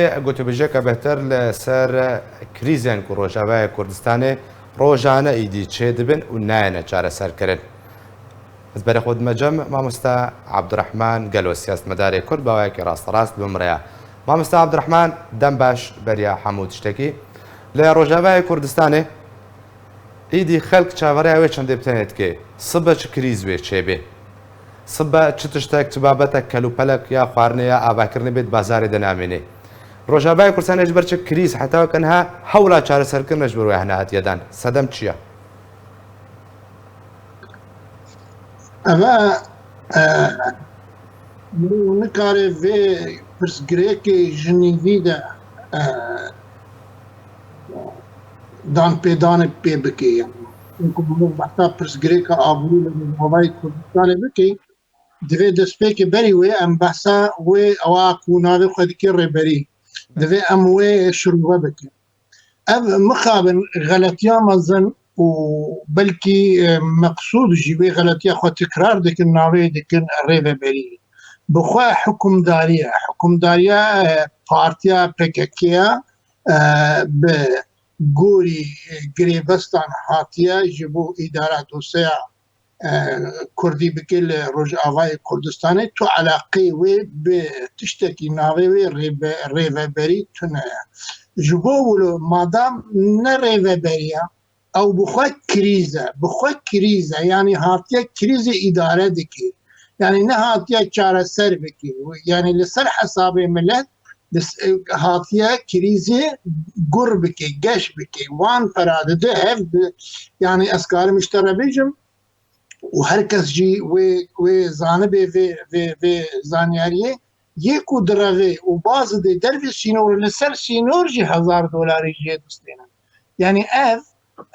قلت بجيك بهتر لسر كريزين كروجاوي كردستاني روجانا ايدي تشيدبن وناينا جار سر كرن از برای خود مجمع مامستا عبدالرحمن قالوا سياسة مداري كل بواكي راست بمريا مامستا عبدالرحمن دم باش بريا حمود اشتكي لروجاوي كردستاني ايدي خلق چاوري اوي چند بتنت كي صبا كريز وي چيبي صبا چتشتك تبابتك كلو پلك يا خوارني يا اباكرني بيت بازار دناميني روجاوي كردستاني اجبر كريز حتى كانها حولا چار سركن اجبر وهنا هات يدان صدم چيا اما نکاره و پرسگریک جنیوی دا دان پیدان پی بکی اینکو بحثا پرسگریک آبوی لنوای کردستان بکی دوی دسپیک بری وی ام بحثا وی اواکو ناوی خودکی ریبری دوی ام وی شروع بکی ام مخابن غلطیا مزن وبلكي مقصود جيبي غلطية خو تكرار ديك الناوي ديك الريفة بري بخوا حكم دارية بارتيا بككيا بقوري قريبستان حاتيا جيبو إدارة دوسيا كردي بكل رجعواي كردستاني تو علاقي وي بتشتكي ناوي وي ريفة بري تنايا جيبو ولو مادام نريفة بريا او بخوا كريزة يعني هاتيا كريزة إدارة دكي يعني نه هاتيا چارة سر بكي يعني لسر حساب ملت هاتيا كريزة قر بكي قش بكي وان فراد ده يعني أسكار مشترى بيجم وهركس جي و زانبه في زانياريه يكو دراغي وباز دي درفي سينور لسر سينور جي $1000 جي دوستينا يعني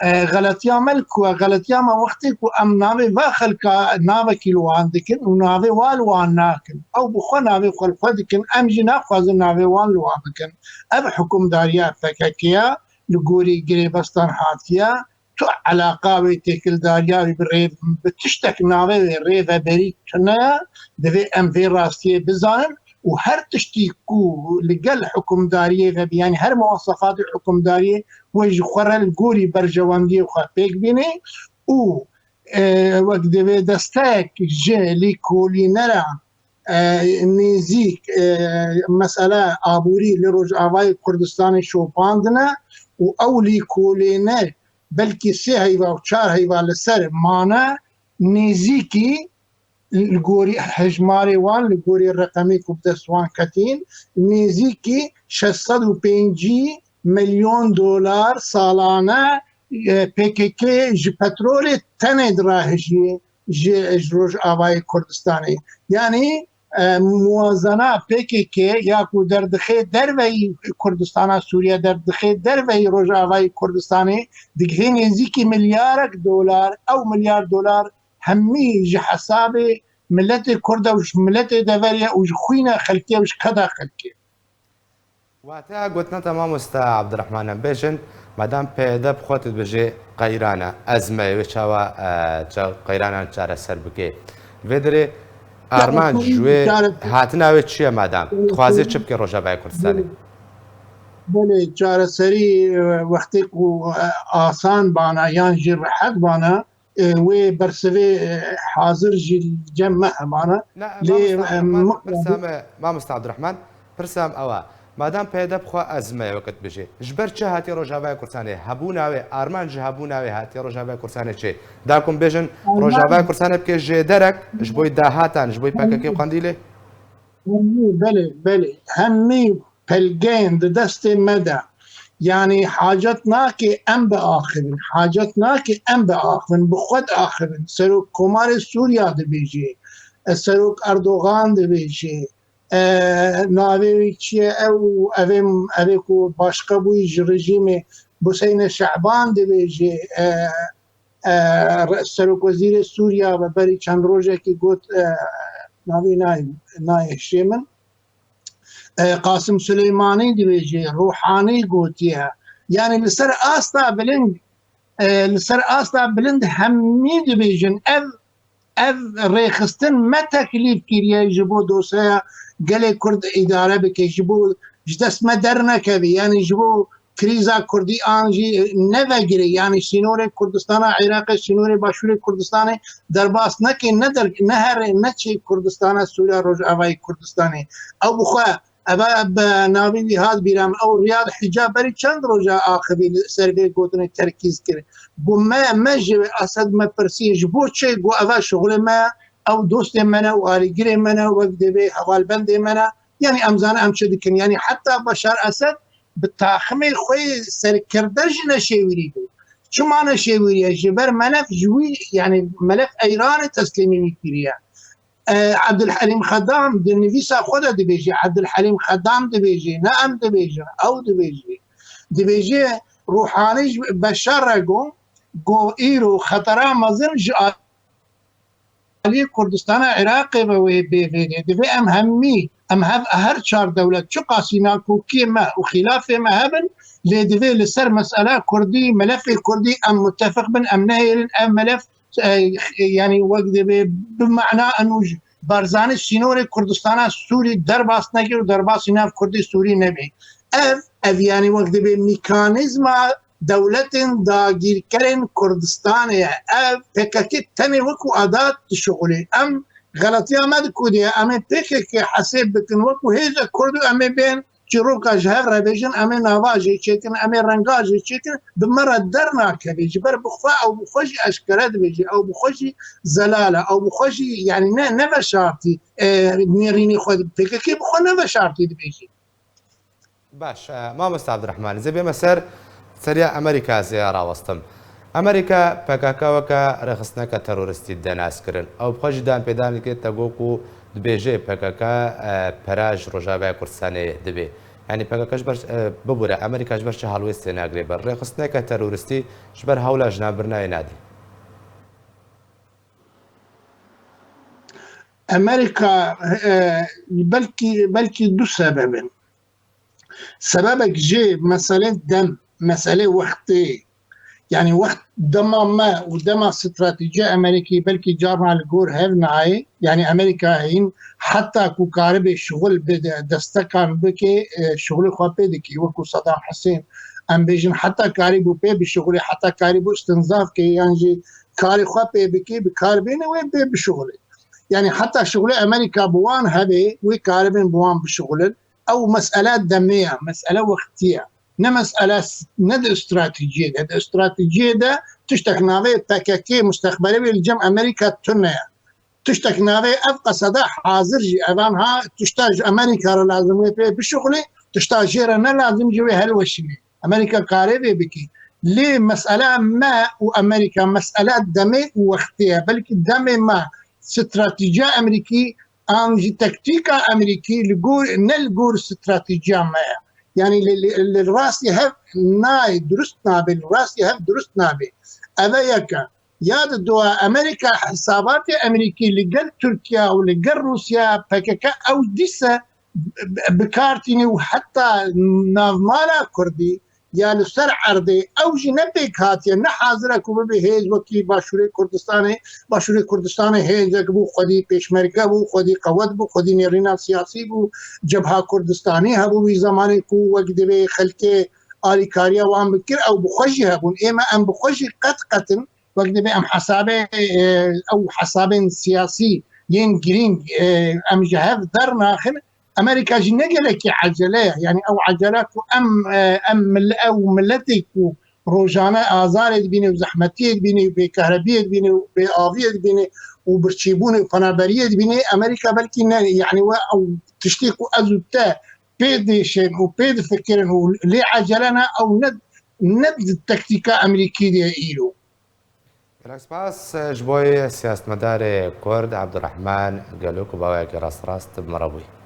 غلطيا ملك وغلطيا ما وقتك وام ناوي باخل كا ناوي كيلوان دكن وناوي والوان ناكن او بخو ناوي خل خدكن ام جنا خاز ناوي وان لوان دكن اب حكم داريا فككيا لغوري غريبستان حاتيا تو علاقه بتكل داريا بريف بتشتك ناوي ريفا بري كنا دبي ام في راستي بزان وهر تشتيكو لقل حكم دارية يعني هر مواصفات الحكم دارية ويج خورا الجوري برجواندي وخابيك بيني و وقت دستاك جالي كولي نرى نيزيك مسألة عبوري لرجعواي كردستاني شوباندنا وأولي كولينا بلكي سي هيفا وشار هيفا لسر مانا نيزيكي الجوري حجماري وان الجوري الرقمي كوبدسوان كتين نيزيكي 650 مليون دولار سالانه PKK جي بترول تنه دراهجي جي اجروج آوای کردستانی يعني موازنه PKK ياكو دردخي دروي كردستان سوريا دردخي دروي روج آوای کردستانی دقيقين يزيكي $1,000,000,000 او $1,000,000,000 همي جي حساب ملت كرده وش ملت دفريا وش خوينا خلكيه وش كذا خلكيه واتا قلت تمام استا عبد الرحمن بيجن مادام بيدا بخوت بجي قيرانا ازمه وشوا قيرانا چاره سر بكي فيدري ارمان جوي هاتنا وچيه مادام خوازي چبكي روجاوي كردستاني بله چاره سري وقتك آسان بانا يعني جرحت بانا و برسوي حاضر جي جمع معنا ما مست عبد الرحمن برسام اوا مادام پیدا بخوا ازمه وقت بجي جبر چه هاتي روجاوي كردستاني هبوناوي ارمان جه هبوناوي هاتي روجاوي كردستاني چه داكم بيجن روجاوي كردستاني بكي جي درك جبوي داهاتان جبوي باككي قنديله بله همي بلجين دست مدى يعني حاجتنا كي ام باخرين بخود اخرين سروك كومار سوريا دبيجي سروك اردوغان دبيجي ناوي چي او اويكو باشقا بوي رژيم حسين شعبان دبيجي سروك وزير سوريا ببري چند روجه كي قلت ناوي ناي شيمن قاسم سليماني دبيجي روحاني قوتيها يعني لسر آستا بلند همي دبيجن اف ريخستن ما تكليف كيريا يجبو دوسيا قالي كرد إدارة بكي يجبو جدس ما درنا كذي يعني جبو كريزا كردي آنجي نفجري يعني سينوري كردستان عراق سينوري باشوري كردستان درباس نكي ندر نهر نتشي كردستان سوريا رجعوي كردستاني او بخوا ابا بناوي هذا بيرام او رياض حجاب بري چند روجا اخبي سيرفي گوتن تركيز كر بو ما مج اسد ما برسيج بو چي گو اوا شغل ما او دوست منا و آلگري منا و دبي حوال بند منا يعني امزان امشد كن يعني حتى بشار اسد بالتاخمي خوي سركردج نشيوري شو معنى شيوري جبر ملف جوي يعني ملف ايران تسليمي كبيريا عبد الحليم خدام دنفيسا خدا دبيجي عبد الحليم خدام دبيجي نعم دبيجي او دبيجي روحاني بشار جو ايرو خطرا مزن علي كردستان عراق دبي ام همي ام هاف هر چار دولت شو قاسينا كوكي ما وخلاف ما هبن لدبي لسر مسألة كردي ملف الكردي ام متفق بن ام نهي ام ملف يعني وقت بمعنى انه بارزاني سينوري كردستان سوري درباس نگي ودرباس ناف كردي سوري نبي اف يعني وقت بميكانيزم دولة داگیر کرن کردستان اف پککی تنی وکو عادات شغلی ام غلطی آمد کودی ام پککی حساب بکن وکو هیچ کردو ام بین چروکا جهر ربیجن ام نواجی چکن ام رنگاجی چکن بمرة درنا کبی جبر بخفا او بخوشی اشکرات بیجی او بخوشی زلاله او بخوشی يعني نفشارتی نيريني خود پککی بخو نفشارتی بیجی باش مامۆستا عەبدوڕەحمان زێبێ مەسەر سەریا ئەمریکا زیارا وەستم ئەمریکا پەکەکەوەکە ڕێخستنەکە تەرۆریستی دەناسکردن ئەو بخۆشی دان پێدانی کرد تەگۆک و دبێژێ پەکەکە پەراژ ڕۆژاوای کوردستانێ دەبێ ینی پەکەکەش ببوورە ئەمریکاش بەرچە هەڵوێستێ ناگرێ بەر ڕێخستنەکە تەرۆریستی ژبەر هەوڵە ژنابرناوی نادی امريكا بلكي دو سببين سببك جي مسألة دم مسألة وقتي يعني وقت دما ما ودما استراتيجية أمريكي بلكي جارنا الجور هيف نعي يعني أمريكا هين حتى كو كارب شغل دستكان بكي شغل خوابي دكي وكو صدام حسين أم بيجن حتى كاربو بي بشغل حتى كاربو استنزاف كي يعني كاري خوابي بكي بكاربين وين بي بشغل يعني حتى شغل أمريكا بوان هبي وكاربين بوان بشغل او مسألات دمية مسألة وقتية مسألة ند استراتيجية هذا استراتيجية ده تشتك نافي بكاكي مستقبلي بالجم امريكا تنيا تشتك نافي ابقى صدا حاضر جي امامها تشتاج امريكا لازم بشغلي تشتاج جيرنا لازم جوي هالوشمي امريكا قاربه بكي ليه مسألة ما وامريكا مسألة دمي ووقتية بلكي دمي ما استراتيجية امريكي انجي تكتيكا امريكي لجور نلجور استراتيجيا ما يعني الراس يهب ناي درستنا بالراس يهب درستنا به أبيك ياد الدواء أمريكا حسابات أمريكي لقل تركيا ولقل روسيا بكك أو ديسة بكارتيني وحتى نافمالا كردي يا لسر عرضي او جنبك هاتي نحاضرك وبهيز وكي باشوري كردستان هيز بو خدي پيشمركه بو خدي قوت بو خدي نيرينا سياسي بو جبهه كردستاني هبو في زمان كو وقت به خلكه آلي كاريا وام بكر او بخشي هبون اما ام بخشي قتن وقت به ام حسابه او حساب سياسي ين جرين ام جهاف در ناخن امريكا جنجلك عجله يعني او عجلات ام او ملتك روجانا ازار بيني وزحمتي بيني بكهربيه بيني بآفيه بيني وبرشيبون فنابريه بيني امريكا بلكي يعني او تشتيك ازوتا بيد شيء وبيد فكرن لي عجلنا او ند التكتيكا امريكيه ايلو بالعكس باس جبوي سياسة مدار كورد عبد الرحمن قالوك باوي راس بمرابوي